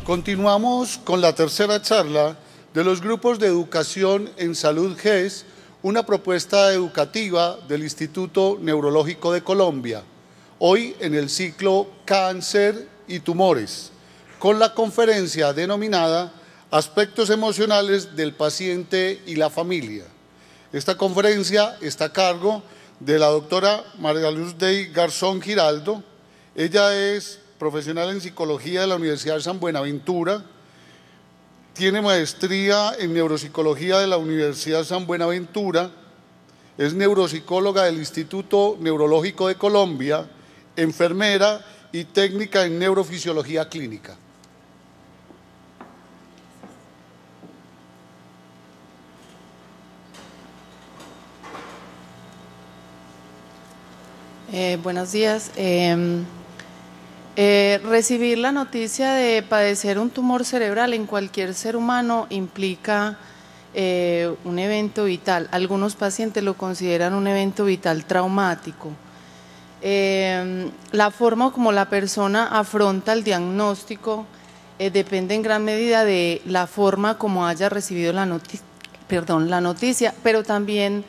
Continuamos con la tercera charla de los grupos de educación en salud GES, una propuesta educativa del Instituto Neurológico de Colombia, hoy en el ciclo Cáncer y Tumores, con la conferencia denominada Aspectos emocionales del paciente y la familia. Esta conferencia está a cargo de la doctora María Luz Dey Garzón Giraldo. Ella es profesional en psicología de la Universidad de San Buenaventura, tiene maestría en neuropsicología de la Universidad de San Buenaventura, es neuropsicóloga del Instituto Neurológico de Colombia, enfermera y técnica en neurofisiología clínica. Buenos días. Recibir la noticia de padecer un tumor cerebral en cualquier ser humano implica un evento vital. Algunos pacientes lo consideran un evento vital traumático. La forma como la persona afronta el diagnóstico depende en gran medida de la forma como haya recibido la noticia, pero también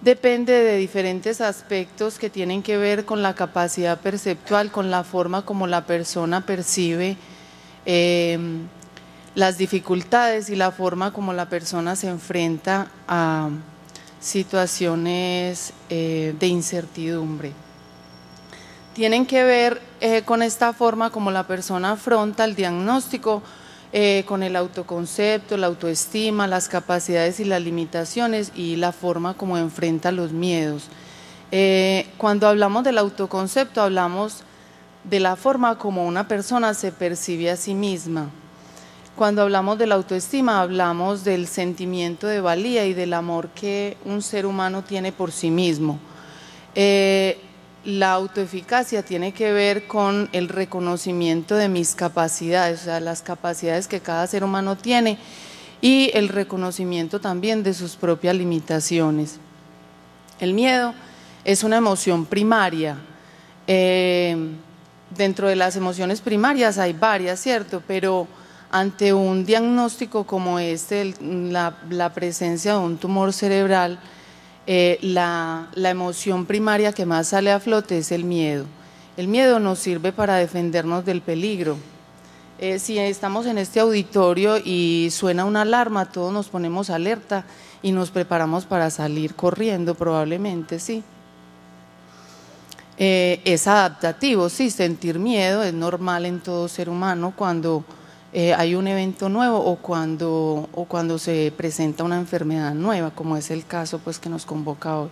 depende de diferentes aspectos que tienen que ver con la capacidad perceptual, con la forma como la persona percibe las dificultades y la forma como la persona se enfrenta a situaciones de incertidumbre. Tienen que ver con esta forma como la persona afronta el diagnóstico, con el autoconcepto, la autoestima, las capacidades y las limitaciones y la forma como enfrenta los miedos. Cuando hablamos del autoconcepto, hablamos de la forma como una persona se percibe a sí misma. Cuando hablamos de la autoestima, hablamos del sentimiento de valía y del amor que un ser humano tiene por sí mismo. La autoeficacia tiene que ver con el reconocimiento de mis capacidades, o sea, las capacidades que cada ser humano tiene y el reconocimiento también de sus propias limitaciones. El miedo es una emoción primaria. Dentro de las emociones primarias hay varias, ¿cierto? Pero ante un diagnóstico como este, la presencia de un tumor cerebral, la emoción primaria que más sale a flote es el miedo. El miedo nos sirve para defendernos del peligro. Si estamos en este auditorio y suena una alarma, todos nos ponemos alerta y nos preparamos para salir corriendo, probablemente, sí. Es adaptativo, sí, sentir miedo es normal en todo ser humano cuando hay un evento nuevo o cuando se presenta una enfermedad nueva, como es el caso pues que nos convoca hoy.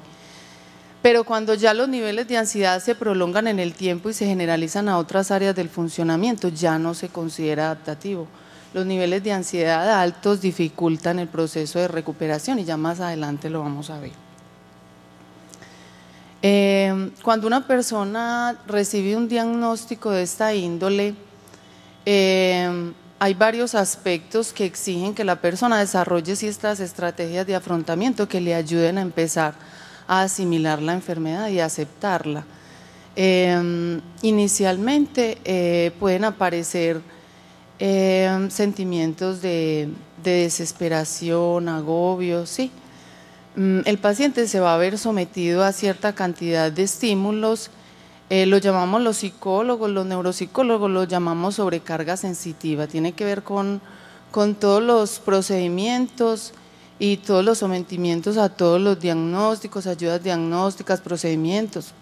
Pero cuando ya los niveles de ansiedad se prolongan en el tiempo y se generalizan a otras áreas del funcionamiento, ya no se considera adaptativo. Los niveles de ansiedad altos dificultan el proceso de recuperación y ya más adelante lo vamos a ver. Cuando una persona recibe un diagnóstico de esta índole, hay varios aspectos que exigen que la persona desarrolle ciertas estrategias de afrontamiento que le ayuden a empezar a asimilar la enfermedad y a aceptarla. Inicialmente pueden aparecer sentimientos de desesperación, agobio, sí. El paciente se va a ver sometido a cierta cantidad de estímulos. Lo llamamos los psicólogos, los neuropsicólogos, lo llamamos sobrecarga sensitiva. Tiene que ver con todos los procedimientos y todos los sometimientos a todos los diagnósticos, ayudas diagnósticas, procedimientos.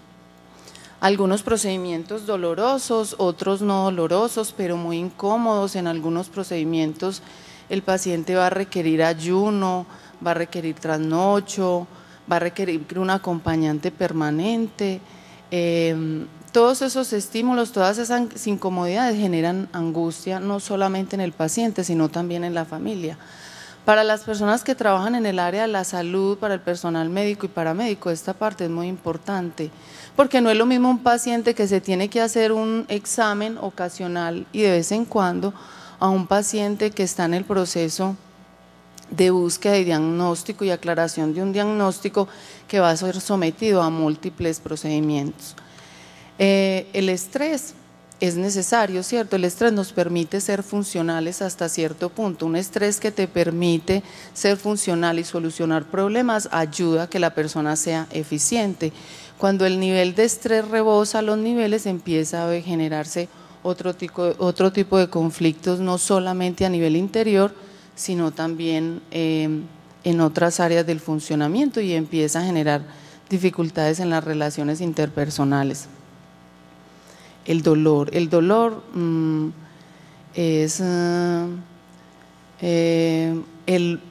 Algunos procedimientos dolorosos, otros no dolorosos, pero muy incómodos. En algunos procedimientos el paciente va a requerir ayuno, va a requerir trasnocho, va a requerir un acompañante permanente. Todos esos estímulos, todas esas incomodidades generan angustia no solamente en el paciente, sino también en la familia. Para las personas que trabajan en el área de la salud, para el personal médico y paramédico, esta parte es muy importante, porque no es lo mismo un paciente que se tiene que hacer un examen ocasional y de vez en cuando a un paciente que está en el proceso de búsqueda y diagnóstico y aclaración de un diagnóstico que va a ser sometido a múltiples procedimientos. El estrés es necesario, ¿cierto? El estrés nos permite ser funcionales hasta cierto punto. Un estrés que te permite ser funcional y solucionar problemas ayuda a que la persona sea eficiente. Cuando el nivel de estrés rebosa los niveles, empieza a generarse otro tipo de conflictos, no solamente a nivel interior, sino también en otras áreas del funcionamiento, y empieza a generar dificultades en las relaciones interpersonales. El dolor es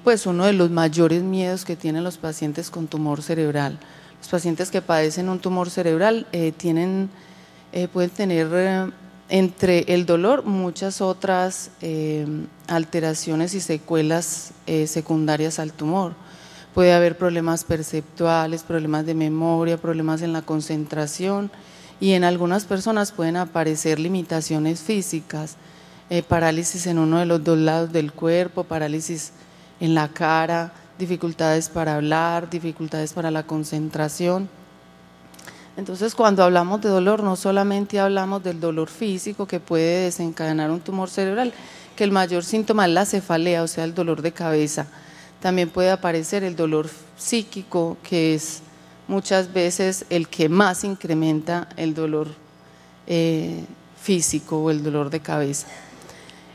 pues uno de los mayores miedos que tienen los pacientes con tumor cerebral. Los pacientes que padecen un tumor cerebral pueden tener entre el dolor muchas otras alteraciones y secuelas secundarias al tumor. Puede haber problemas perceptuales, problemas de memoria, problemas en la concentración, y en algunas personas pueden aparecer limitaciones físicas, parálisis en uno de los dos lados del cuerpo, parálisis en la cara, dificultades para hablar, dificultades para la concentración. Entonces, cuando hablamos de dolor, no solamente hablamos del dolor físico que puede desencadenar un tumor cerebral, que el mayor síntoma es la cefalea, o sea, el dolor de cabeza. También puede aparecer el dolor psíquico, que es muchas veces el que más incrementa el dolor físico o el dolor de cabeza.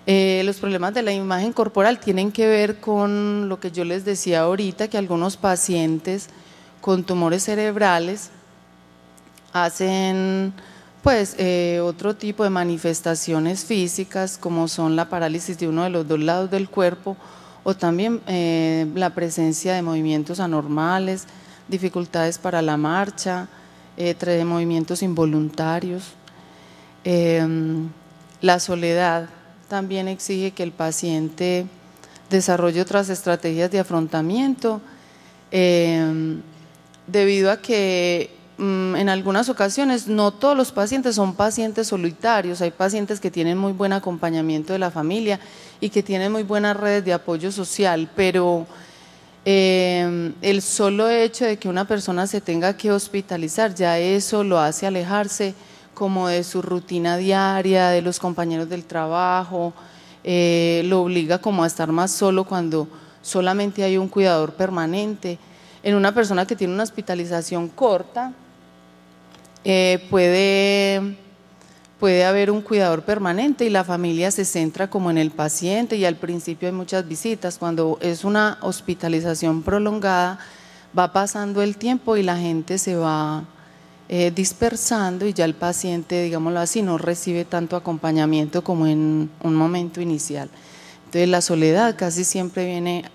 Los problemas de la imagen corporal tienen que ver con lo que yo les decía ahorita, que algunos pacientes con tumores cerebrales hacen pues otro tipo de manifestaciones físicas, como son la parálisis de uno de los dos lados del cuerpo, o también la presencia de movimientos anormales, dificultades para la marcha, movimientos involuntarios. La soledad también exige que el paciente desarrolle otras estrategias de afrontamiento, debido a que en algunas ocasiones no todos los pacientes son pacientes solitarios. Hay pacientes que tienen muy buen acompañamiento de la familia y que tienen muy buenas redes de apoyo social, pero el solo hecho de que una persona se tenga que hospitalizar, ya eso lo hace alejarse como de su rutina diaria, de los compañeros del trabajo, lo obliga como a estar más solo cuando solamente hay un cuidador permanente. En una persona que tiene una hospitalización corta, puede haber un cuidador permanente y la familia se centra como en el paciente, y al principio hay muchas visitas. Cuando es una hospitalización prolongada, va pasando el tiempo y la gente se va dispersando, y ya el paciente, digámoslo así, no recibe tanto acompañamiento como en un momento inicial. Entonces la soledad casi siempre viene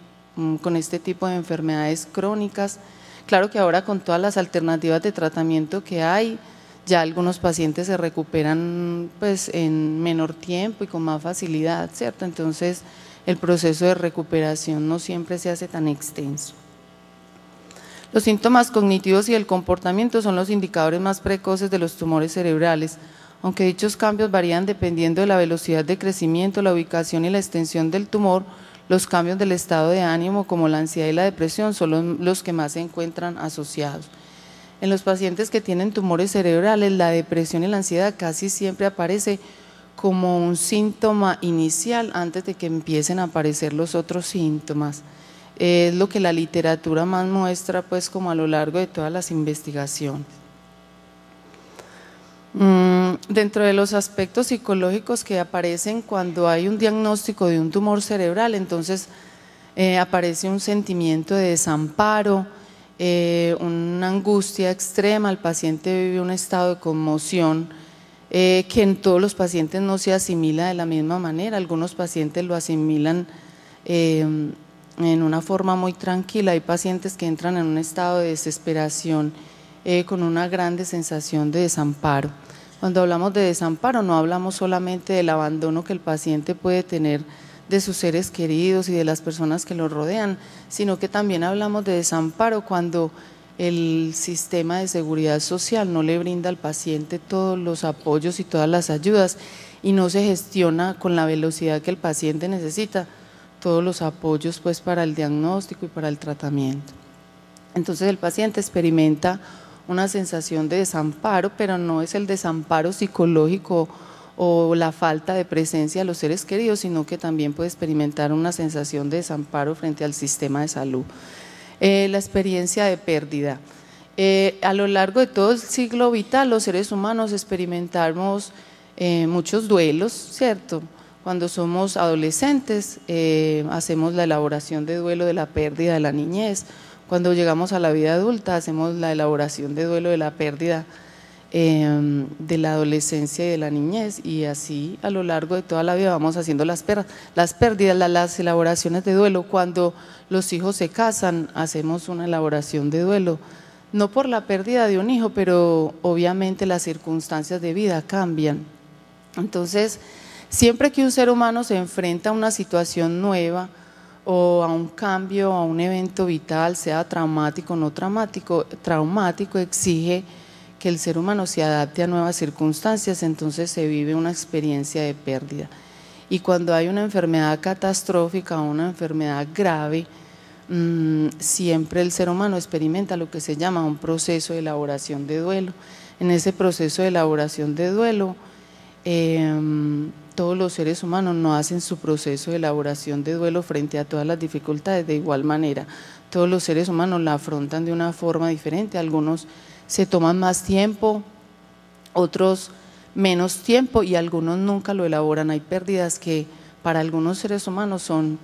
con este tipo de enfermedades crónicas. Claro que ahora, con todas las alternativas de tratamiento que hay, ya algunos pacientes se recuperan pues en menor tiempo y con más facilidad, ¿cierto? Entonces el proceso de recuperación no siempre se hace tan extenso. Los síntomas cognitivos y el comportamiento son los indicadores más precoces de los tumores cerebrales, aunque dichos cambios varían dependiendo de la velocidad de crecimiento, la ubicación y la extensión del tumor. Los cambios del estado de ánimo, como la ansiedad y la depresión, son los que más se encuentran asociados. En los pacientes que tienen tumores cerebrales, la depresión y la ansiedad casi siempre aparece como un síntoma inicial antes de que empiecen a aparecer los otros síntomas. Es lo que la literatura más muestra pues como a lo largo de todas las investigaciones. Dentro de los aspectos psicológicos que aparecen cuando hay un diagnóstico de un tumor cerebral, entonces aparece un sentimiento de desamparo, una angustia extrema. El paciente vive un estado de conmoción que en todos los pacientes no se asimila de la misma manera. Algunos pacientes lo asimilan en una forma muy tranquila. Hay pacientes que entran en un estado de desesperación con una grande sensación de desamparo. Cuando hablamos de desamparo, no hablamos solamente del abandono que el paciente puede tener de sus seres queridos y de las personas que lo rodean, sino que también hablamos de desamparo cuando el sistema de seguridad social no le brinda al paciente todos los apoyos y todas las ayudas, y no se gestiona con la velocidad que el paciente necesita todos los apoyos pues para el diagnóstico y para el tratamiento. Entonces el paciente experimenta una sensación de desamparo, pero no es el desamparo psicológico o la falta de presencia de los seres queridos, sino que también puede experimentar una sensación de desamparo frente al sistema de salud. La experiencia de pérdida. A lo largo de todo el ciclo vital, los seres humanos experimentamos muchos duelos, ¿cierto? Cuando somos adolescentes, hacemos la elaboración de duelo de la pérdida de la niñez. Cuando llegamos a la vida adulta, hacemos la elaboración de duelo de la pérdida de la adolescencia y de la niñez, y así a lo largo de toda la vida vamos haciendo las pérdidas, las elaboraciones de duelo. Cuando los hijos se casan, hacemos una elaboración de duelo, no por la pérdida de un hijo, pero obviamente las circunstancias de vida cambian. Entonces, siempre que un ser humano se enfrenta a una situación nueva o a un cambio, a un evento vital, sea traumático o no traumático, exige que el ser humano se adapte a nuevas circunstancias, entonces se vive una experiencia de pérdida. Y cuando hay una enfermedad catastrófica o una enfermedad grave, siempre el ser humano experimenta lo que se llama un proceso de elaboración de duelo. En ese proceso de elaboración de duelo, todos los seres humanos no hacen su proceso de elaboración de duelo frente a todas las dificultades de igual manera. Todos los seres humanos la afrontan de una forma diferente, algunos se toman más tiempo, otros menos tiempo y algunos nunca lo elaboran. Hay pérdidas que para algunos seres humanos son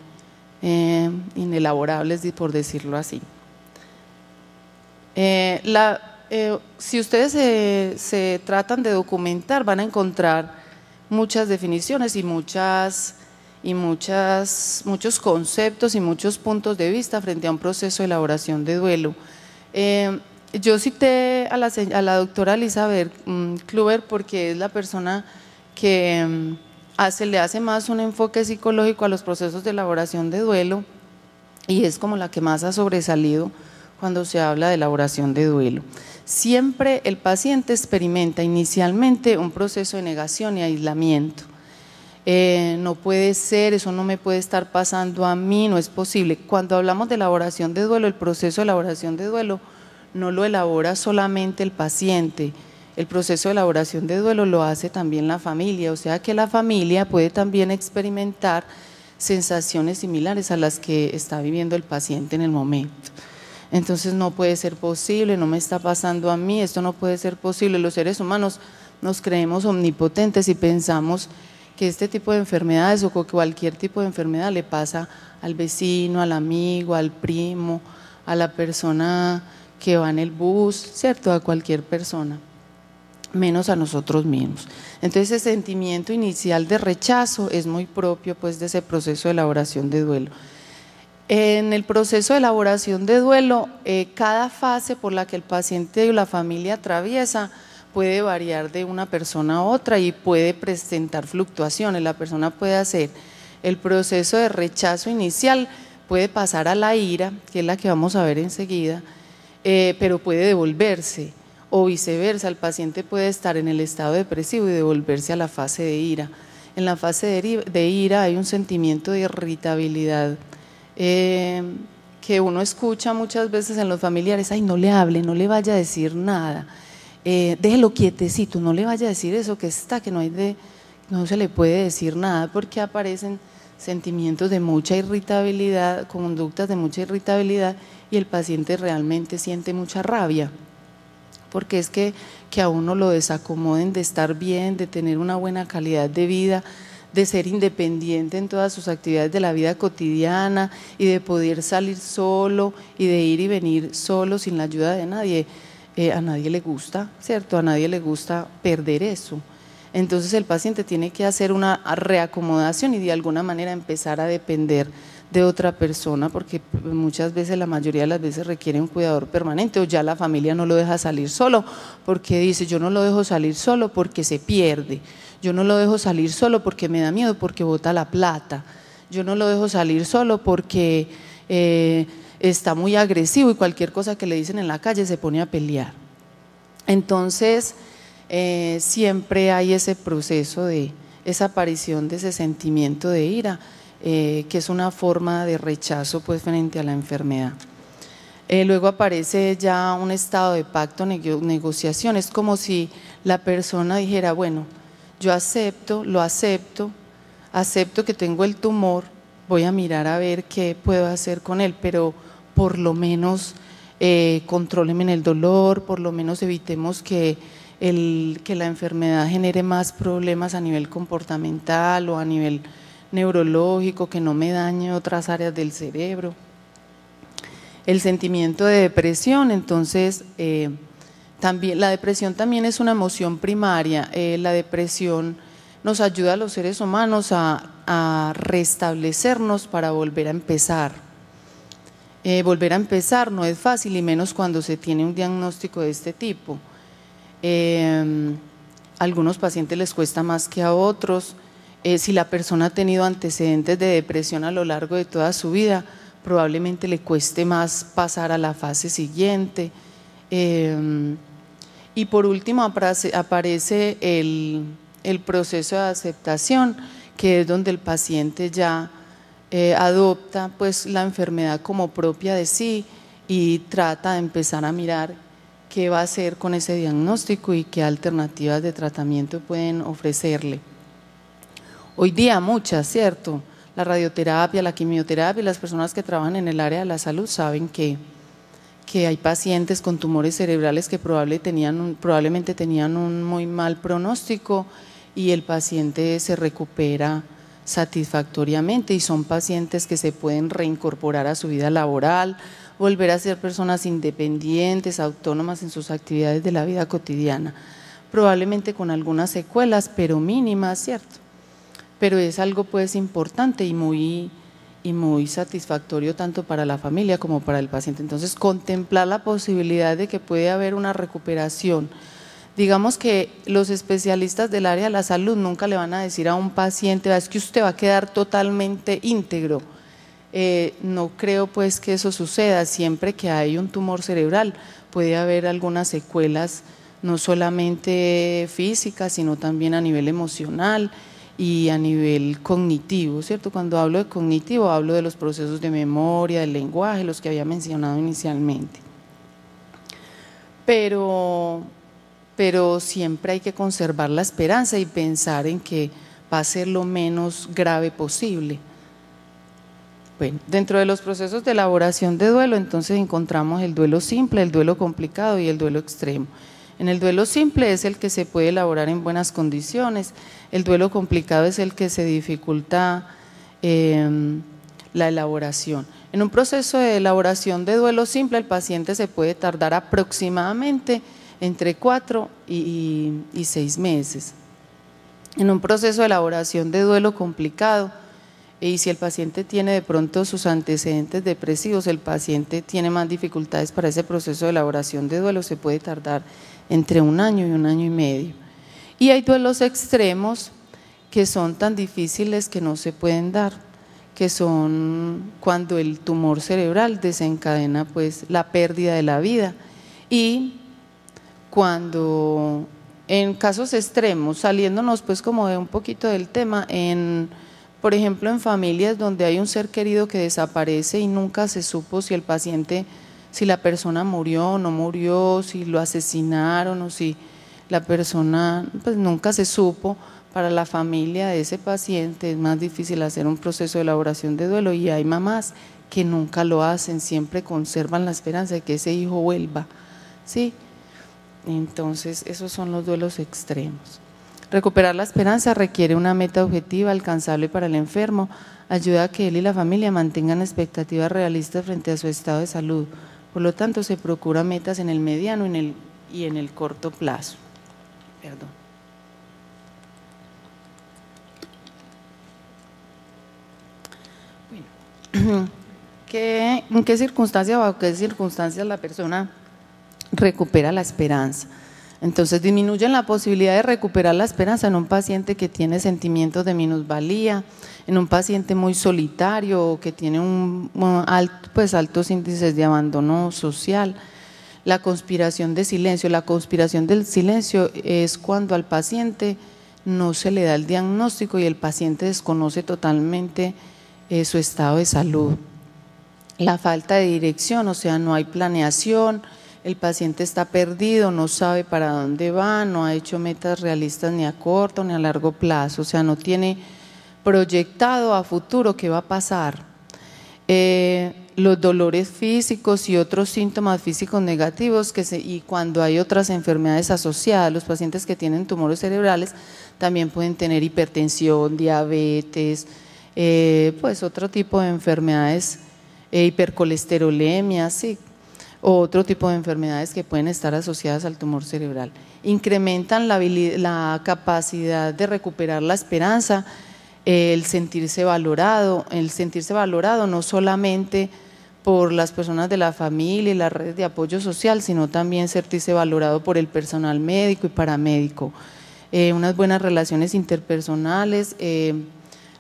inelaborables, por decirlo así. Si ustedes se tratan de documentar, van a encontrar muchas definiciones y muchos conceptos y muchos puntos de vista frente a un proceso de elaboración de duelo. Yo cité a la doctora Elizabeth Kluber porque es la persona que le hace más un enfoque psicológico a los procesos de elaboración de duelo y es como la que más ha sobresalido cuando se habla de elaboración de duelo. Siempre el paciente experimenta inicialmente un proceso de negación y aislamiento. No puede ser, eso no me puede estar pasando a mí, no es posible. Cuando hablamos de elaboración de duelo, el proceso de elaboración de duelo no lo elabora solamente el paciente, el proceso de elaboración de duelo lo hace también la familia, o sea que la familia puede también experimentar sensaciones similares a las que está viviendo el paciente en el momento. Entonces no puede ser posible, no me está pasando a mí, esto no puede ser posible. Los seres humanos nos creemos omnipotentes y pensamos que este tipo de enfermedades o cualquier tipo de enfermedad le pasa al vecino, al amigo, al primo, a la persona que va en el bus, ¿cierto? A cualquier persona, menos a nosotros mismos. Entonces ese sentimiento inicial de rechazo es muy propio pues de ese proceso de elaboración de duelo. En el proceso de elaboración de duelo, cada fase por la que el paciente o la familia atraviesa puede variar de una persona a otra y puede presentar fluctuaciones. La persona puede hacer el proceso de rechazo inicial, puede pasar a la ira, que es la que vamos a ver enseguida, pero puede devolverse o viceversa, el paciente puede estar en el estado depresivo y devolverse a la fase de ira. En la fase de ira hay un sentimiento de irritabilidad que uno escucha muchas veces en los familiares: ay, no le hable, no le vaya a decir nada, déjelo quietecito, no le vaya a decir eso que está, que no se le puede decir nada, porque aparecen sentimientos de mucha irritabilidad, conductas de mucha irritabilidad y el paciente realmente siente mucha rabia, porque es que a uno lo desacomoden de estar bien, de tener una buena calidad de vida, de ser independiente en todas sus actividades de la vida cotidiana y de poder salir solo y de ir y venir solo sin la ayuda de nadie. A nadie le gusta, ¿cierto? A nadie le gusta perder eso. Entonces el paciente tiene que hacer una reacomodación y de alguna manera empezar a depender de otra persona, porque muchas veces, la mayoría de las veces requiere un cuidador permanente, o ya la familia no lo deja salir solo, porque dice: yo no lo dejo salir solo porque se pierde, yo no lo dejo salir solo porque me da miedo, porque bota la plata, yo no lo dejo salir solo porque está muy agresivo y cualquier cosa que le dicen en la calle se pone a pelear. Entonces siempre hay ese proceso de esa aparición de ese sentimiento de ira, que es una forma de rechazo pues frente a la enfermedad. Luego aparece ya un estado de pacto, negociación. Es como si la persona dijera: bueno, yo acepto, lo acepto, acepto que tengo el tumor, voy a mirar a ver qué puedo hacer con él, pero por lo menos contróleme en el dolor, por lo menos evitemos que la enfermedad genere más problemas a nivel comportamental o a nivel neurológico, que no me dañe otras áreas del cerebro. El sentimiento de depresión, entonces, también, la depresión también es una emoción primaria. La depresión nos ayuda a los seres humanos a restablecernos para volver a empezar. Volver a empezar no es fácil, y menos cuando se tiene un diagnóstico de este tipo. A algunos pacientes les cuesta más que a otros. Si la persona ha tenido antecedentes de depresión a lo largo de toda su vida, probablemente le cueste más pasar a la fase siguiente. Y por último aparece el proceso de aceptación, que es donde el paciente ya adopta pues la enfermedad como propia de sí y trata de empezar a mirar qué va a hacer con ese diagnóstico y qué alternativas de tratamiento pueden ofrecerle. Hoy día muchas, ¿cierto? La radioterapia, la quimioterapia, las personas que trabajan en el área de la salud saben que hay pacientes con tumores cerebrales que probablemente tenían un muy mal pronóstico y el paciente se recupera satisfactoriamente, y son pacientes que se pueden reincorporar a su vida laboral, volver a ser personas independientes, autónomas en sus actividades de la vida cotidiana, probablemente con algunas secuelas, pero mínimas, ¿cierto? Pero es algo pues importante y muy satisfactorio tanto para la familia como para el paciente. Entonces, contemplar la posibilidad de que puede haber una recuperación. Digamos que los especialistas del área de la salud nunca le van a decir a un paciente, es que usted va a quedar totalmente íntegro. No creo pues que eso suceda. Siempre que hay un tumor cerebral puede haber algunas secuelas, no solamente físicas, sino también a nivel emocional y a nivel cognitivo, ¿cierto? Cuando hablo de cognitivo, hablo de los procesos de memoria, del lenguaje, los que había mencionado inicialmente. Pero siempre hay que conservar la esperanza y pensar en que va a ser lo menos grave posible. Bueno, dentro de los procesos de elaboración de duelo, entonces encontramos el duelo simple, el duelo complicado y el duelo extremo. En el duelo simple es el que se puede elaborar en buenas condiciones, el duelo complicado es el que se dificulta la elaboración. En un proceso de elaboración de duelo simple, el paciente se puede tardar aproximadamente entre 4 y 6 meses. En un proceso de elaboración de duelo complicado, y si el paciente tiene de pronto sus antecedentes depresivos, el paciente tiene más dificultades para ese proceso de elaboración de duelo, se puede tardar entre 1 año y 1 año y medio. Y hay duelos extremos que son tan difíciles que no se pueden dar, que son cuando el tumor cerebral desencadena pues la pérdida de la vida, y cuando en casos extremos, saliéndonos pues como de un poquito del tema, por ejemplo en familias donde hay un ser querido que desaparece y nunca se supo si el paciente, si la persona murió o no murió, si lo asesinaron o si la persona, pues nunca se supo. Para la familia de ese paciente es más difícil hacer un proceso de elaboración de duelo, y hay mamás que nunca lo hacen, siempre conservan la esperanza de que ese hijo vuelva, ¿sí? Entonces esos son los duelos extremos. Recuperar la esperanza requiere una meta objetiva, alcanzable para el enfermo, ayuda a que él y la familia mantengan expectativas realistas frente a su estado de salud. Por lo tanto, se procura metas en el mediano y en el corto plazo. Perdón. Bueno, ¿en qué circunstancias o bajo qué circunstancias la persona recupera la esperanza? Entonces, disminuyen la posibilidad de recuperar la esperanza en un paciente que tiene sentimientos de minusvalía, en un paciente muy solitario o que tiene altos índices de abandono social. La conspiración de silencio. La conspiración del silencio es cuando al paciente no se le da el diagnóstico y el paciente desconoce totalmente su estado de salud. La falta de dirección, o sea, no hay planeación, el paciente está perdido, no sabe para dónde va, no ha hecho metas realistas ni a corto ni a largo plazo, o sea, no tiene proyectado a futuro qué va a pasar. Los dolores físicos y otros síntomas físicos negativos y cuando hay otras enfermedades asociadas, los pacientes que tienen tumores cerebrales también pueden tener hipertensión, diabetes, pues otro tipo de enfermedades, hipercolesterolemia, sí, o otro tipo de enfermedades que pueden estar asociadas al tumor cerebral. Incrementan la capacidad de recuperar la esperanza, el sentirse valorado no solamente por las personas de la familia y las redes de apoyo social, sino también sentirse valorado por el personal médico y paramédico. Unas buenas relaciones interpersonales,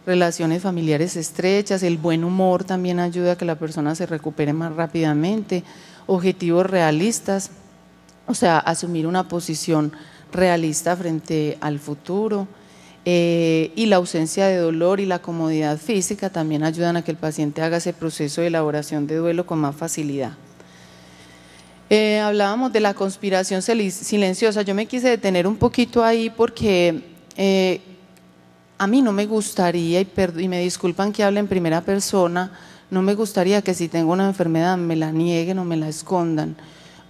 relaciones familiares estrechas, el buen humor también ayuda a que la persona se recupere más rápidamente, objetivos realistas, o sea, asumir una posición realista frente al futuro, y la ausencia de dolor y la comodidad física también ayudan a que el paciente haga ese proceso de elaboración de duelo con más facilidad. Hablábamos de la conspiración silenciosa, yo me quise detener un poquito ahí porque a mí no me gustaría, y me disculpan que hable en primera persona, no me gustaría que si tengo una enfermedad me la nieguen o me la escondan.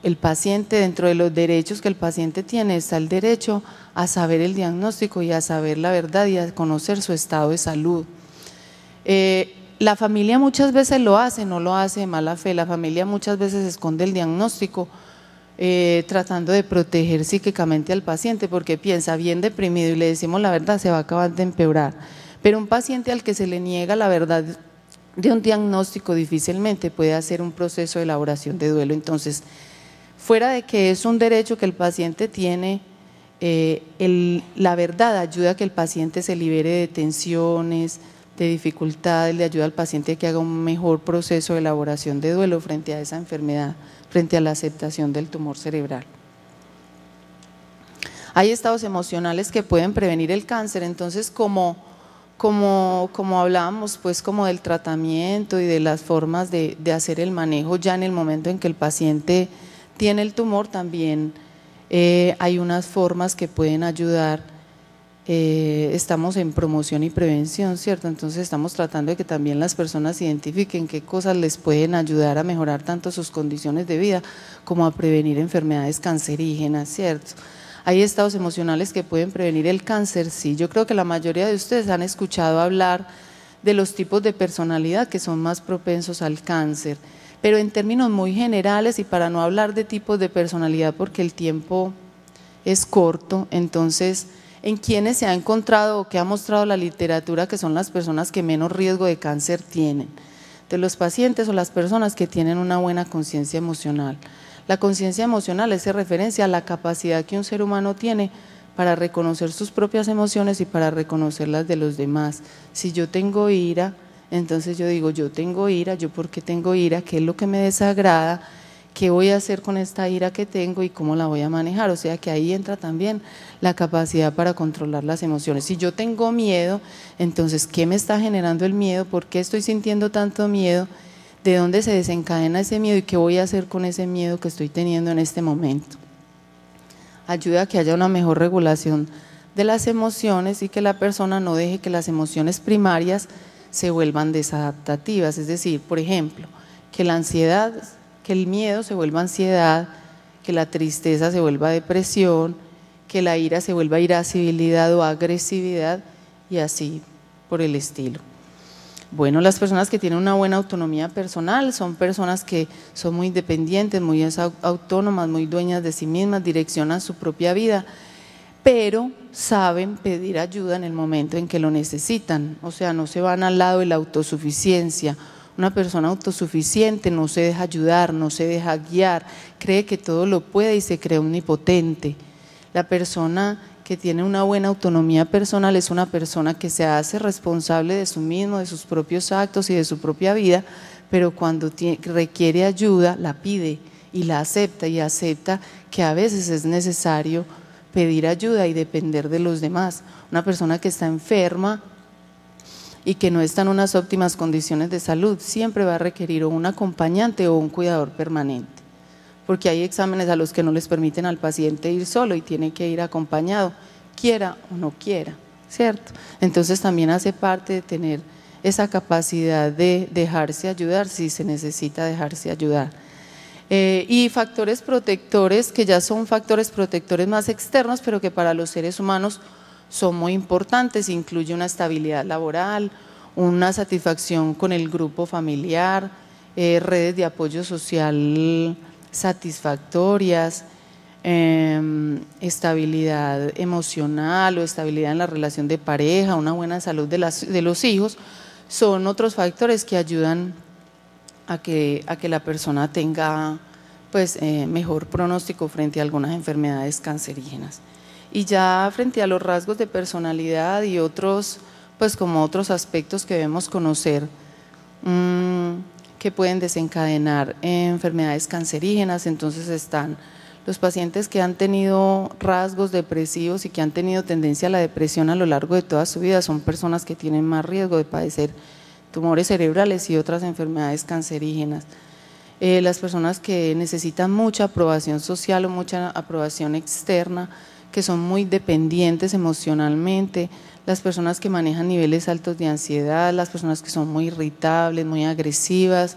El paciente, dentro de los derechos que el paciente tiene, está el derecho a saber el diagnóstico y a saber la verdad y a conocer su estado de salud. La familia muchas veces lo hace, no lo hace de mala fe, la familia muchas veces esconde el diagnóstico tratando de proteger psíquicamente al paciente porque piensa bien deprimido y le decimos la verdad, se va a acabar de empeorar. Pero un paciente al que se le niega la verdad de un diagnóstico difícilmente puede hacer un proceso de elaboración de duelo. Entonces, fuera de que es un derecho que el paciente tiene, la verdad ayuda a que el paciente se libere de tensiones, de dificultades, le ayuda al paciente a que haga un mejor proceso de elaboración de duelo frente a esa enfermedad, frente a la aceptación del tumor cerebral. Hay estados emocionales que pueden prevenir el cáncer, entonces como hablábamos pues como del tratamiento y de las formas de hacer el manejo ya en el momento en que el paciente tiene el tumor, también hay unas formas que pueden ayudar. Estamos en promoción y prevención, ¿cierto? Entonces estamos tratando de que también las personas identifiquen qué cosas les pueden ayudar a mejorar tanto sus condiciones de vida como a prevenir enfermedades cancerígenas, ¿cierto? Hay estados emocionales que pueden prevenir el cáncer, sí. Yo creo que la mayoría de ustedes han escuchado hablar de los tipos de personalidad que son más propensos al cáncer, pero en términos muy generales y para no hablar de tipos de personalidad porque el tiempo es corto, entonces en quienes se ha encontrado o que ha mostrado la literatura que son las personas que menos riesgo de cáncer tienen, de los pacientes o las personas que tienen una buena conciencia emocional. La conciencia emocional hace referencia a la capacidad que un ser humano tiene para reconocer sus propias emociones y para reconocer las de los demás. Si yo tengo ira, entonces yo digo, yo tengo ira, ¿yo por qué tengo ira? ¿Qué es lo que me desagrada? ¿Qué voy a hacer con esta ira que tengo y cómo la voy a manejar? O sea que ahí entra también la capacidad para controlar las emociones. Si yo tengo miedo, entonces ¿qué me está generando el miedo? ¿Por qué estoy sintiendo tanto miedo? ¿De dónde se desencadena ese miedo y qué voy a hacer con ese miedo que estoy teniendo en este momento? Ayuda a que haya una mejor regulación de las emociones y que la persona no deje que las emociones primarias se vuelvan desadaptativas, es decir, por ejemplo, que la ansiedad, que el miedo se vuelva ansiedad, que la tristeza se vuelva depresión, que la ira se vuelva irascibilidad o agresividad y así por el estilo. Bueno, las personas que tienen una buena autonomía personal son personas que son muy independientes, muy autónomas, muy dueñas de sí mismas, direccionan su propia vida, pero saben pedir ayuda en el momento en que lo necesitan, o sea, no se van al lado de la autosuficiencia. Una persona autosuficiente no se deja ayudar, no se deja guiar, cree que todo lo puede y se cree omnipotente. La persona que tiene una buena autonomía personal es una persona que se hace responsable de sí mismo, de sus propios actos y de su propia vida, pero cuando requiere ayuda la pide y la acepta, y acepta que a veces es necesario pedir ayuda y depender de los demás. Una persona que está enferma y que no está en unas óptimas condiciones de salud siempre va a requerir o un acompañante o un cuidador permanente. porque hay exámenes a los que no les permiten al paciente ir solo y tiene que ir acompañado, quiera o no quiera, ¿cierto? Entonces también hace parte de tener esa capacidad de dejarse ayudar si se necesita dejarse ayudar. Y factores protectores, que ya son factores protectores más externos, pero que para los seres humanos son muy importantes, incluye una estabilidad laboral, una satisfacción con el grupo familiar, redes de apoyo social satisfactorias, estabilidad emocional o estabilidad en la relación de pareja, una buena salud de los hijos, son otros factores que ayudan a que la persona tenga pues, mejor pronóstico frente a algunas enfermedades cancerígenas. Y ya frente a los rasgos de personalidad y otros, pues como otros aspectos que debemos conocer que pueden desencadenar enfermedades cancerígenas, entonces están los pacientes que han tenido rasgos depresivos y que han tenido tendencia a la depresión a lo largo de toda su vida, son personas que tienen más riesgo de padecer tumores cerebrales y otras enfermedades cancerígenas. Las personas que necesitan mucha aprobación social o mucha aprobación externa, que son muy dependientes emocionalmente, las personas que manejan niveles altos de ansiedad, las personas que son muy irritables, muy agresivas,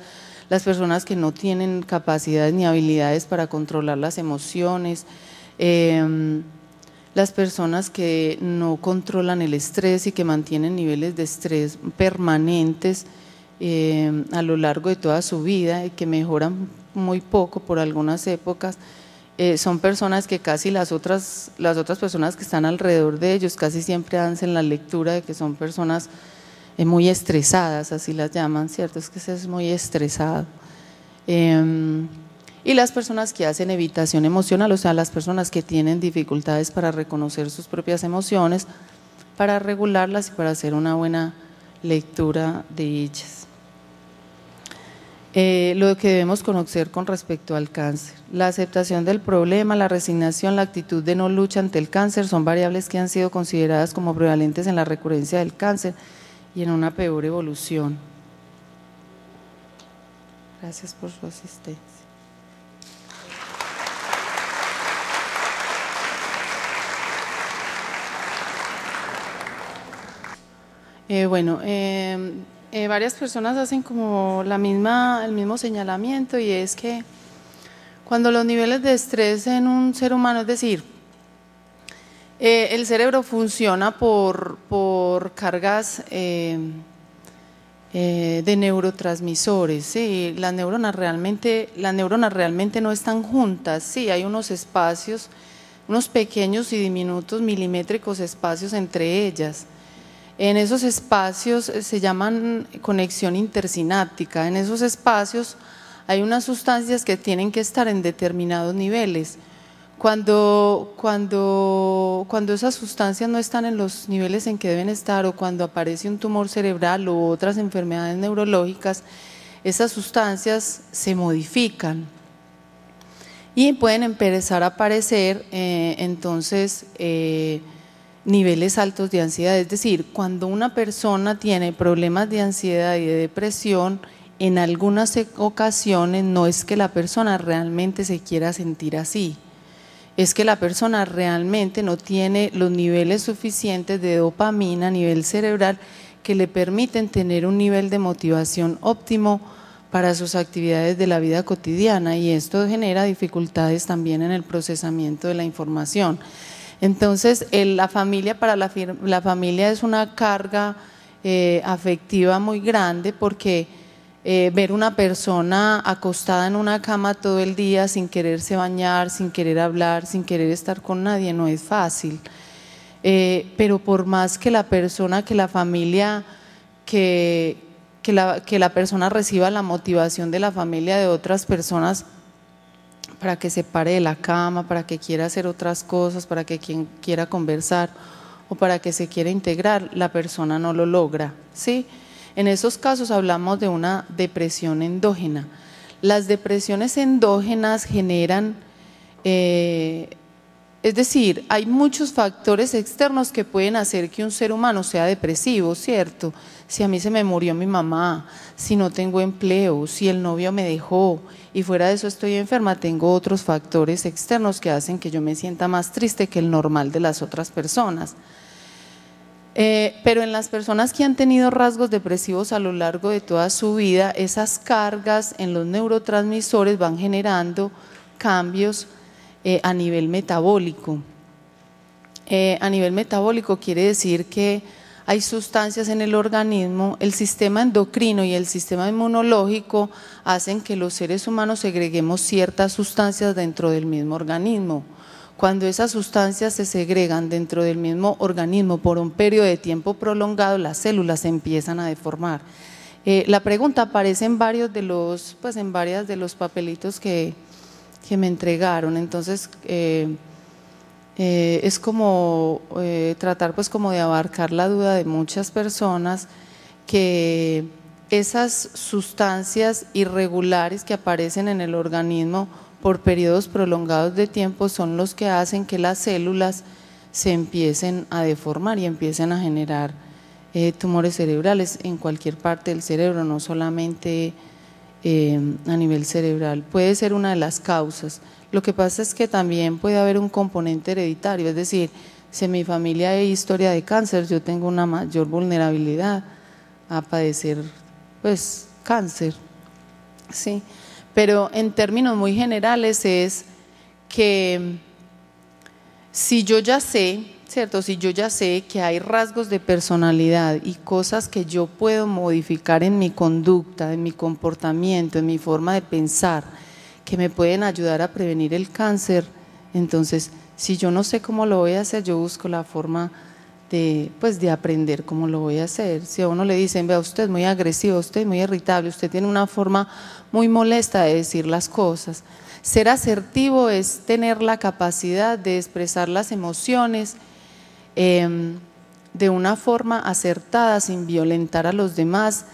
las personas que no tienen capacidades ni habilidades para controlar las emociones, las personas que no controlan el estrés y que mantienen niveles de estrés permanentes a lo largo de toda su vida y que mejoran muy poco por algunas épocas, son personas que casi las otras personas que están alrededor de ellos casi siempre hacen la lectura de que son personas muy estresadas, así las llaman, ¿cierto? Es que ese es muy estresado. Y las personas que hacen evitación emocional, o sea, las personas que tienen dificultades para reconocer sus propias emociones, para regularlas y para hacer una buena lectura de ellas. Lo que debemos conocer con respecto al cáncer: la aceptación del problema, la resignación, la actitud de no lucha ante el cáncer son variables que han sido consideradas como prevalentes en la recurrencia del cáncer y en una peor evolución. Gracias por su asistencia. Varias personas hacen como el mismo señalamiento, y es que cuando los niveles de estrés en un ser humano, es decir, el cerebro funciona por cargas de neurotransmisores, ¿sí? Las neuronas realmente no están juntas, sí, hay unos espacios, unos pequeños y diminutos milimétricos espacios entre ellas. En esos espacios se llaman conexión intersináptica. En esos espacios hay unas sustancias que tienen que estar en determinados niveles. Cuando esas sustancias no están en los niveles en que deben estar, o cuando aparece un tumor cerebral u otras enfermedades neurológicas, esas sustancias se modifican y pueden empezar a aparecer niveles altos de ansiedad. Es decir, cuando una persona tiene problemas de ansiedad y de depresión, en algunas ocasiones no es que la persona realmente se quiera sentir así, es que la persona realmente no tiene los niveles suficientes de dopamina a nivel cerebral que le permiten tener un nivel de motivación óptimo para sus actividades de la vida cotidiana, y esto genera dificultades también en el procesamiento de la información. Entonces, para la familia es una carga afectiva muy grande, porque ver una persona acostada en una cama todo el día sin quererse bañar, sin querer hablar, sin querer estar con nadie, no es fácil. Pero por más que la persona, que la familia, que la persona reciba la motivación de la familia, de otras personas, para que se pare de la cama, para que quiera hacer otras cosas, para que quien quiera conversar o para que se quiera integrar, la persona no lo logra, ¿sí? En esos casos hablamos de una depresión endógena. Las depresiones endógenas generan es decir, hay muchos factores externos que pueden hacer que un ser humano sea depresivo, ¿cierto? Si a mí se me murió mi mamá, si no tengo empleo, si el novio me dejó y fuera de eso estoy enferma, tengo otros factores externos que hacen que yo me sienta más triste que el normal de las otras personas. Pero en las personas que han tenido rasgos depresivos a lo largo de toda su vida, esas cargas en los neurotransmisores van generando cambios a nivel metabólico. A nivel metabólico quiere decir que hay sustancias en el organismo, el sistema endocrino y el sistema inmunológico hacen que los seres humanos segreguemos ciertas sustancias dentro del mismo organismo. Cuando esas sustancias se segregan dentro del mismo organismo por un periodo de tiempo prolongado, las células se empiezan a deformar. La pregunta aparece en varios de los, en varios de los papelitos que me entregaron, entonces es como tratar como de abarcar la duda de muchas personas que esas sustancias irregulares que aparecen en el organismo por periodos prolongados de tiempo son los que hacen que las células se empiecen a deformar y empiecen a generar tumores cerebrales en cualquier parte del cerebro, no solamente a nivel cerebral. Puede ser una de las causas. Lo que pasa es que también puede haber un componente hereditario, es decir, si en mi familia hay historia de cáncer, yo tengo una mayor vulnerabilidad a padecer cáncer, ¿sí? Pero en términos muy generales es que si yo ya sé, ¿cierto? Si yo ya sé que hay rasgos de personalidad y cosas que yo puedo modificar en mi conducta, en mi comportamiento, en mi forma de pensar, que me pueden ayudar a prevenir el cáncer, entonces si yo no sé cómo lo voy a hacer, yo busco la forma de aprender cómo lo voy a hacer. Si a uno le dicen, vea, usted es muy agresivo, usted es muy irritable, usted tiene una forma muy molesta de decir las cosas. Ser asertivo es tener la capacidad de expresar las emociones de una forma acertada, sin violentar a los demás,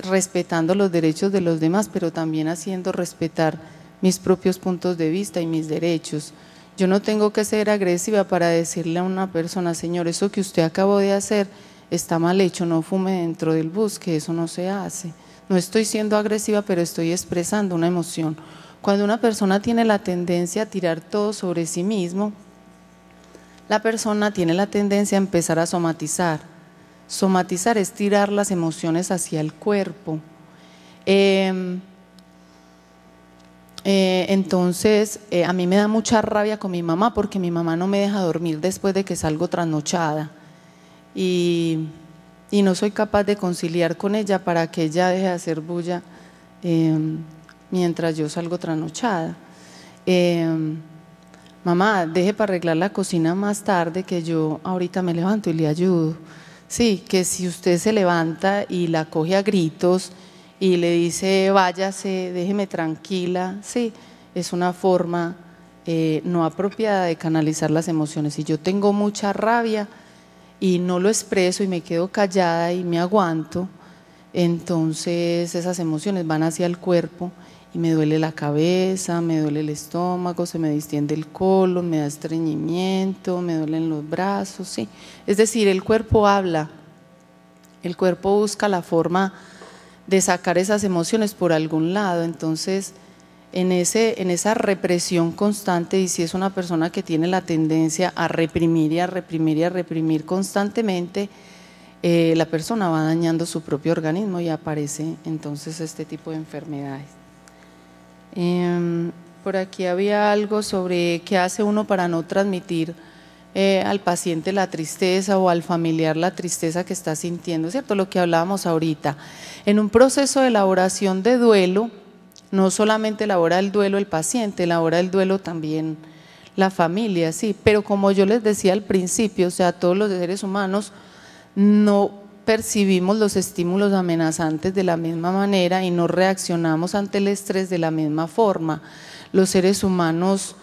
respetando los derechos de los demás, pero también haciendo respetar mis propios puntos de vista y mis derechos. Yo no tengo que ser agresiva para decirle a una persona, señor, eso que usted acabó de hacer está mal hecho, no fume dentro del bus, que eso no se hace. No estoy siendo agresiva, pero estoy expresando una emoción. Cuando una persona tiene la tendencia a tirar todo sobre sí mismo, la persona tiene la tendencia a empezar a somatizar. Somatizar es tirar las emociones hacia el cuerpo. Entonces a mí me da mucha rabia con mi mamá porque mi mamá no me deja dormir después de que salgo trasnochada y no soy capaz de conciliar con ella para que ella deje de hacer bulla mientras yo salgo trasnochada. Mamá, deje para arreglar la cocina más tarde, que yo ahorita me levanto y le ayudo. Sí, que si usted se levanta y la coge a gritos y le dice váyase, déjeme tranquila, sí, es una forma no apropiada de canalizar las emociones. Si yo tengo mucha rabia y no lo expreso y me quedo callada y me aguanto, entonces esas emociones van hacia el cuerpo y me duele la cabeza, me duele el estómago, se me distiende el colon, me da estreñimiento, me duelen los brazos, sí. Es decir, el cuerpo habla, el cuerpo busca la forma de sacar esas emociones por algún lado. Entonces en esa represión constante, y si es una persona que tiene la tendencia a reprimir y a reprimir y a reprimir constantemente, la persona va dañando su propio organismo y aparece entonces este tipo de enfermedades. Por aquí había algo sobre qué hace uno para no transmitir al paciente la tristeza o al familiar la tristeza que está sintiendo, ¿cierto? Lo que hablábamos ahorita. En un proceso de elaboración de duelo, no solamente elabora el duelo el paciente, elabora el duelo también la familia, sí, pero como yo les decía al principio, o sea, todos los seres humanos no percibimos los estímulos amenazantes de la misma manera y no reaccionamos ante el estrés de la misma forma. Los seres humanos,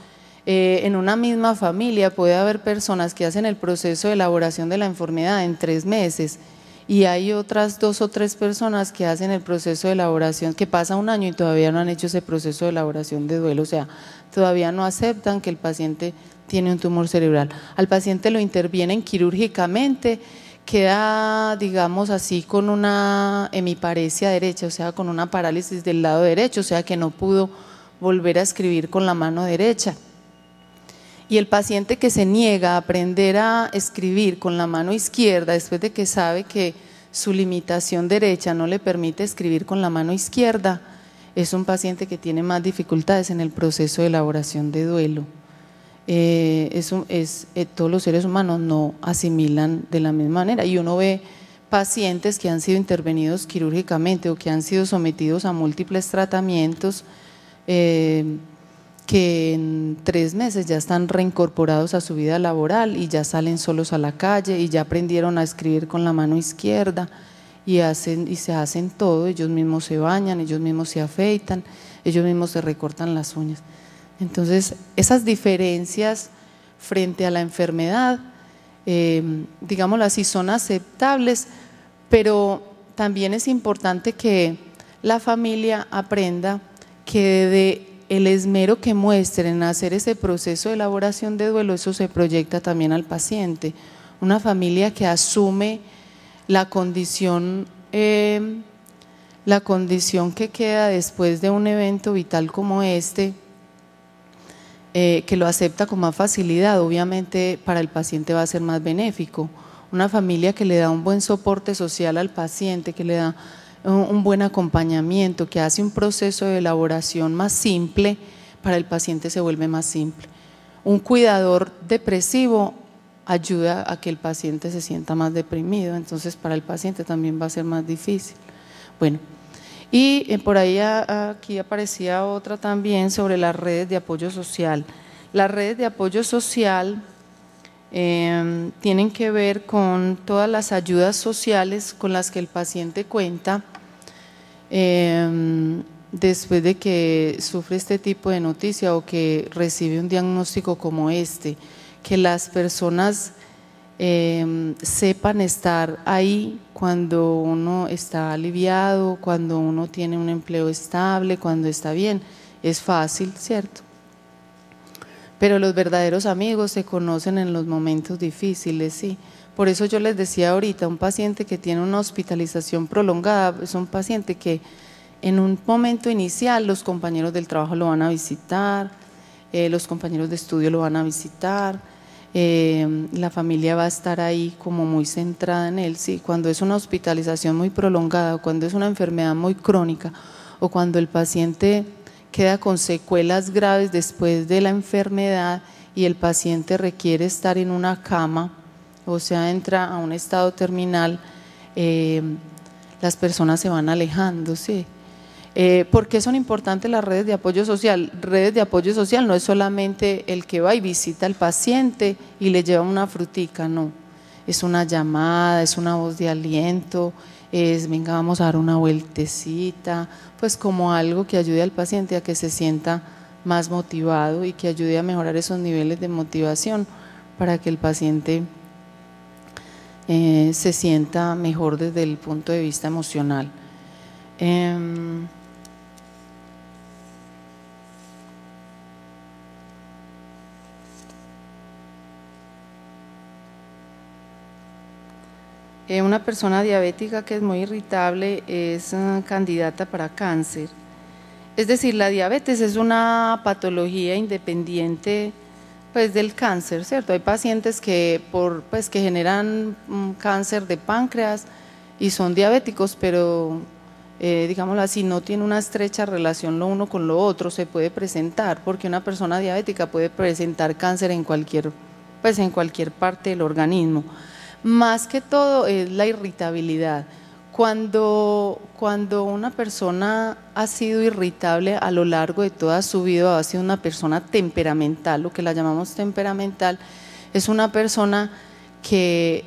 en una misma familia puede haber personas que hacen el proceso de elaboración de la enfermedad en 3 meses y hay otras 2 o 3 personas que hacen el proceso de elaboración, que pasa 1 año y todavía no han hecho ese proceso de elaboración de duelo, o sea, todavía no aceptan que el paciente tiene un tumor cerebral. Al paciente lo intervienen quirúrgicamente, queda, digamos así, con una hemiparesia derecha, o sea, con una parálisis del lado derecho, o sea, que no pudo volver a escribir con la mano derecha. Y el paciente que se niega a aprender a escribir con la mano izquierda, después de que sabe que su limitación derecha no le permite escribir con la mano izquierda, es un paciente que tiene más dificultades en el proceso de elaboración de duelo. Todos los seres humanos no asimilan de la misma manera, y uno ve pacientes que han sido intervenidos quirúrgicamente o que han sido sometidos a múltiples tratamientos que en 3 meses ya están reincorporados a su vida laboral y ya salen solos a la calle y ya aprendieron a escribir con la mano izquierda y se hacen todo, ellos mismos se bañan, ellos mismos se afeitan, ellos mismos se recortan las uñas. Entonces, esas diferencias frente a la enfermedad, digámoslo así, son aceptables, pero también es importante que la familia aprenda que de el esmero que muestren en hacer ese proceso de elaboración de duelo, eso se proyecta también al paciente. Una familia que asume la condición que queda después de un evento vital como este, que lo acepta con más facilidad, obviamente para el paciente va a ser más benéfico. Una familia que le da un buen soporte social al paciente, que le da un buen acompañamiento, que hace un proceso de elaboración más simple, para el paciente se vuelve más simple. Un cuidador depresivo ayuda a que el paciente se sienta más deprimido, entonces para el paciente también va a ser más difícil. Bueno, y por ahí aquí aparecía otra también sobre las redes de apoyo social. Las redes de apoyo social tienen que ver con todas las ayudas sociales con las que el paciente cuenta después de que sufre este tipo de noticia o que recibe un diagnóstico como este, que las personas sepan estar ahí cuando uno está aliviado, cuando uno tiene un empleo estable, cuando está bien. Es fácil, ¿cierto? Pero los verdaderos amigos se conocen en los momentos difíciles, sí. Por eso yo les decía ahorita, un paciente que tiene una hospitalización prolongada es un paciente que en un momento inicial los compañeros del trabajo lo van a visitar, los compañeros de estudio lo van a visitar, la familia va a estar ahí como muy centrada en él, sí. Cuando es una hospitalización muy prolongada, cuando es una enfermedad muy crónica o cuando el paciente queda con secuelas graves después de la enfermedad y el paciente requiere estar en una cama, o sea, entra a un estado terminal, las personas se van alejando, ¿sí? ¿Por qué son importantes las redes de apoyo social? Redes de apoyo social no es solamente el que va y visita al paciente y le lleva una frutica, no. Es una llamada, es una voz de aliento, es venga, vamos a dar una vueltecita, pues como algo que ayude al paciente a que se sienta más motivado y que ayude a mejorar esos niveles de motivación para que el paciente se sienta mejor desde el punto de vista emocional. Una persona diabética que es muy irritable es candidata para cáncer. Es decir, la diabetes es una patología independiente pues del cáncer, ¿cierto? Hay pacientes que que generan cáncer de páncreas y son diabéticos, pero digámoslo así, no tiene una estrecha relación lo uno con lo otro, se puede presentar, porque una persona diabética puede presentar cáncer en cualquier parte del organismo. Más que todo es la irritabilidad. Cuando una persona ha sido irritable a lo largo de toda su vida, ha sido una persona temperamental, lo que la llamamos temperamental, es una persona que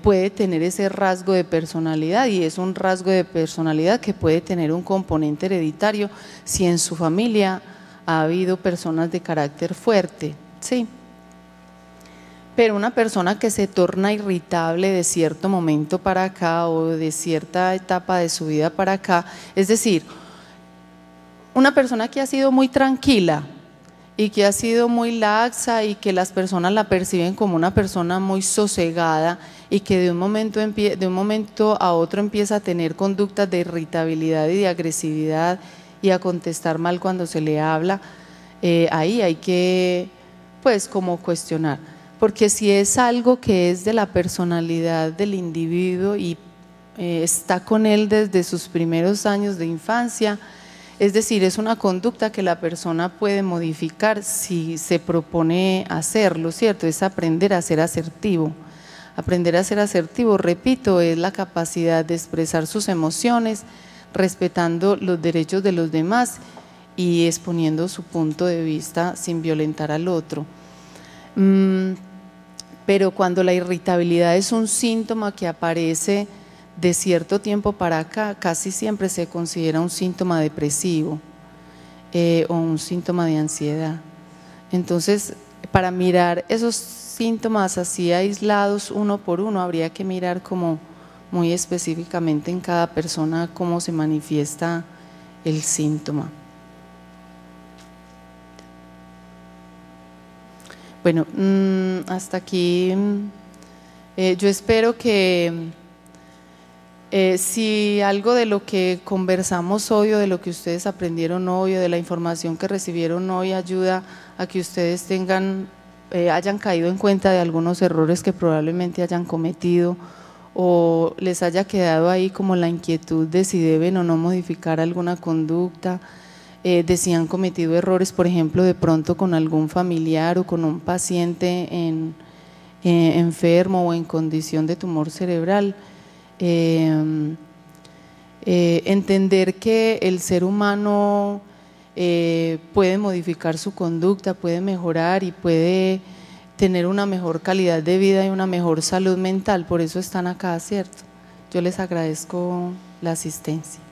puede tener ese rasgo de personalidad, y es un rasgo de personalidad que puede tener un componente hereditario si en su familia ha habido personas de carácter fuerte, ¿sí? Pero una persona que se torna irritable de cierto momento para acá o de cierta etapa de su vida para acá, es decir, una persona que ha sido muy tranquila y que ha sido muy laxa y que las personas la perciben como una persona muy sosegada y que de un momento a otro empieza a tener conductas de irritabilidad y de agresividad y a contestar mal cuando se le habla, ahí hay que pues como cuestionar, porque si es algo que es de la personalidad del individuo y está con él desde sus primeros años de infancia, es decir, es una conducta que la persona puede modificar si se propone hacerlo, ¿cierto? Es aprender a ser asertivo. Aprender a ser asertivo, repito, es la capacidad de expresar sus emociones, respetando los derechos de los demás y exponiendo su punto de vista sin violentar al otro. Pero cuando la irritabilidad es un síntoma que aparece de cierto tiempo para acá, casi siempre se considera un síntoma depresivo o un síntoma de ansiedad. Entonces, para mirar esos síntomas así aislados uno por uno, habría que mirar como muy específicamente en cada persona cómo se manifiesta el síntoma. Bueno, hasta aquí yo espero que si algo de lo que conversamos hoy o de lo que ustedes aprendieron hoy o de la información que recibieron hoy ayuda a que ustedes hayan caído en cuenta de algunos errores que probablemente hayan cometido o les haya quedado ahí como la inquietud de si deben o no modificar alguna conducta, de si han cometido errores, por ejemplo, de pronto con algún familiar o con un paciente enfermo o en condición de tumor cerebral. Entender que el ser humano puede modificar su conducta, puede mejorar y puede tener una mejor calidad de vida y una mejor salud mental, por eso están acá, ¿cierto? Yo les agradezco la asistencia.